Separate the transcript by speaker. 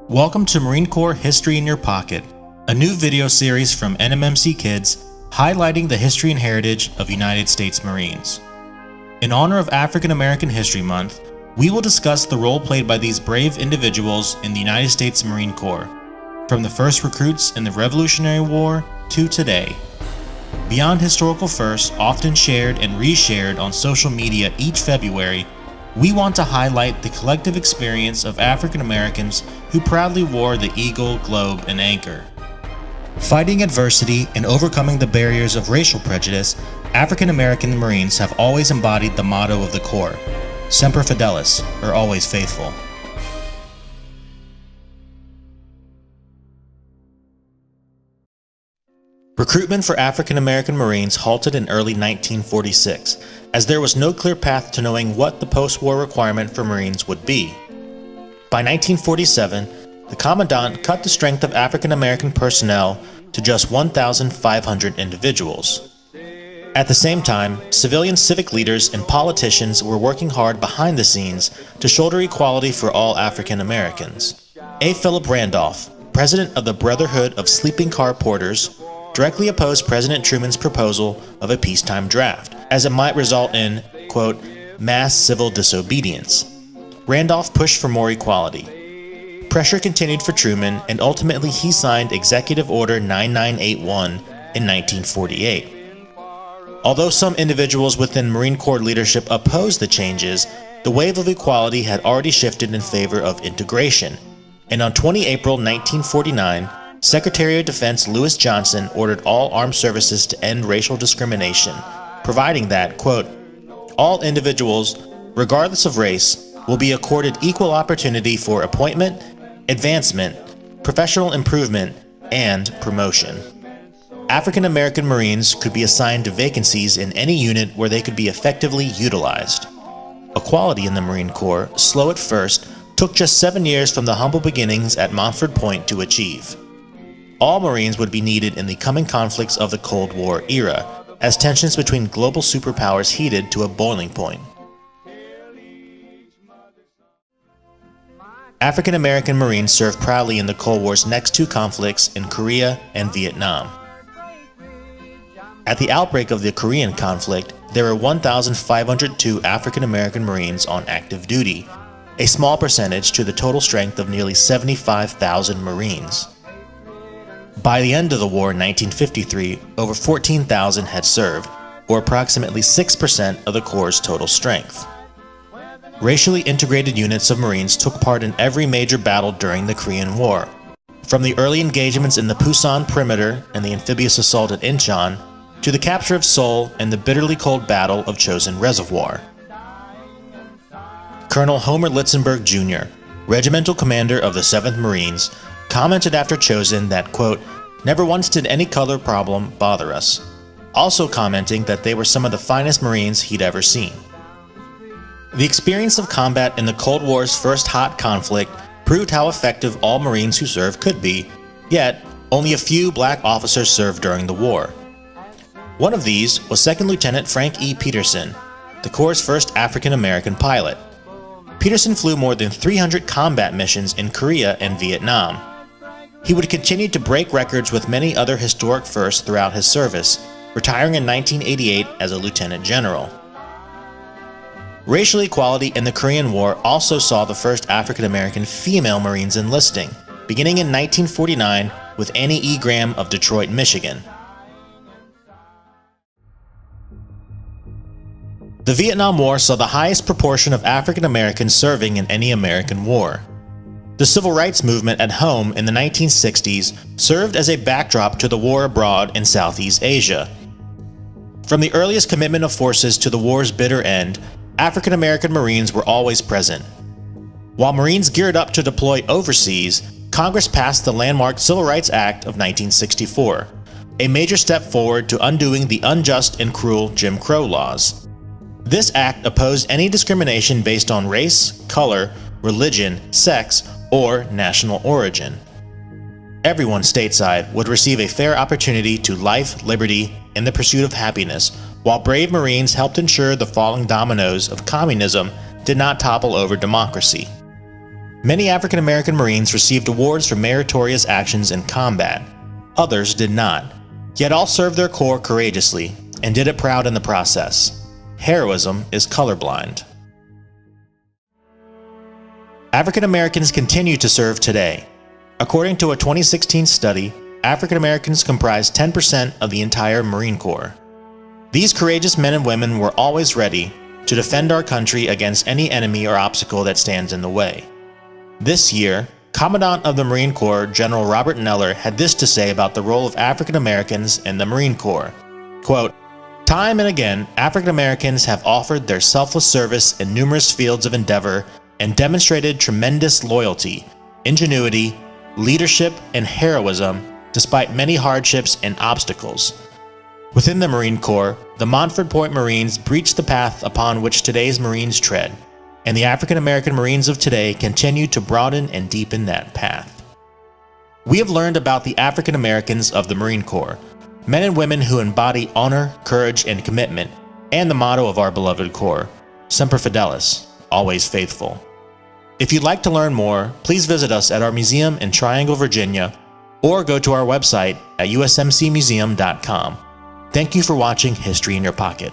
Speaker 1: Welcome to Marine Corps History in Your Pocket, a new video series from NMMC Kids highlighting the history and heritage of United States Marines. In honor of African American History Month, we will discuss the role played by these brave individuals in the United States Marine Corps, from the first recruits in the Revolutionary War to today. Beyond historical firsts often shared and reshared on social media each February, we want to highlight the collective experience of African Americans who proudly wore the eagle, globe, and anchor. Fighting adversity and overcoming the barriers of racial prejudice, African American Marines have always embodied the motto of the Corps, Semper Fidelis, or always faithful. Recruitment for African American Marines halted in early 1946, as there was no clear path to knowing what the post-war requirement for Marines would be. By 1947, the Commandant cut the strength of African American personnel to just 1,500 individuals. At the same time, civilian civic leaders and politicians were working hard behind the scenes to shoulder equality for all African Americans. A. Philip Randolph, president of the Brotherhood of Sleeping Car Porters, directly opposed President Truman's proposal of a peacetime draft, as it might result in, quote, mass civil disobedience. Randolph pushed for more equality. Pressure continued for Truman, and ultimately he signed Executive Order 9981 in 1948. Although some individuals within Marine Corps leadership opposed the changes, the wave of equality had already shifted in favor of integration, and on 20 April 1949, Secretary of Defense Lewis Johnson ordered all armed services to end racial discrimination, providing that, quote, all individuals, regardless of race, will be accorded equal opportunity for appointment, advancement, professional improvement, and promotion. African American Marines could be assigned to vacancies in any unit where they could be effectively utilized. Equality in the Marine Corps, slow at first, took just 7 years from the humble beginnings at Montford Point to achieve. All Marines would be needed in the coming conflicts of the Cold War era, as tensions between global superpowers heated to a boiling point. African American Marines served proudly in the Cold War's next two conflicts in Korea and Vietnam. At the outbreak of the Korean conflict, there were 1,502 African American Marines on active duty, a small percentage to the total strength of nearly 75,000 Marines. By the end of the war in 1953, over 14,000 had served, or approximately 6% of the Corps' total strength. Racially integrated units of Marines took part in every major battle during the Korean War, from the early engagements in the Pusan perimeter and the amphibious assault at Incheon, to the capture of Seoul and the bitterly cold Battle of Chosin Reservoir. Colonel Homer Litzenberg Jr., regimental commander of the 7th Marines, commented after Chosin that, quote, never once did any color problem bother us, also commenting that they were some of the finest Marines he'd ever seen. The experience of combat in the Cold War's first hot conflict proved how effective all Marines who served could be, yet only a few black officers served during the war. One of these was 2nd Lieutenant Frank E. Peterson, the Corps' first African American pilot. Peterson flew more than 300 combat missions in Korea and Vietnam. He would continue to break records with many other historic firsts throughout his service, retiring in 1988 as a lieutenant general. Racial equality in the Korean War also saw the first African American female Marines enlisting, beginning in 1949 with Annie E. Graham of Detroit, Michigan. The Vietnam War saw the highest proportion of African Americans serving in any American war. The civil rights movement at home in the 1960s served as a backdrop to the war abroad in Southeast Asia. From the earliest commitment of forces to the war's bitter end, African American Marines were always present. While Marines geared up to deploy overseas, Congress passed the landmark Civil Rights Act of 1964, a major step forward to undoing the unjust and cruel Jim Crow laws. This act opposed any discrimination based on race, color, religion, sex, or national origin. Everyone stateside would receive a fair opportunity to life, liberty, and the pursuit of happiness, while brave Marines helped ensure the falling dominoes of communism did not topple over democracy. Many African American Marines received awards for meritorious actions in combat. Others did not, yet all served their corps courageously and did it proud in the process. Heroism is colorblind. African Americans continue to serve today. According to a 2016 study, African Americans comprise 10% of the entire Marine Corps. These courageous men and women were always ready to defend our country against any enemy or obstacle that stands in the way. This year, Commandant of the Marine Corps, General Robert Neller, had this to say about the role of African Americans in the Marine Corps. Quote, "Time and again, African Americans have offered their selfless service in numerous fields of endeavor and demonstrated tremendous loyalty, ingenuity, leadership, and heroism despite many hardships and obstacles. Within the Marine Corps, the Montford Point Marines breached the path upon which today's Marines tread, and the African American Marines of today continue to broaden and deepen that path." We have learned about the African Americans of the Marine Corps, men and women who embody honor, courage, and commitment, and the motto of our beloved Corps, Semper Fidelis, always faithful. If you'd like to learn more, please visit us at our museum in Triangle, Virginia, or go to our website at usmcmuseum.com. Thank you for watching History in Your Pocket.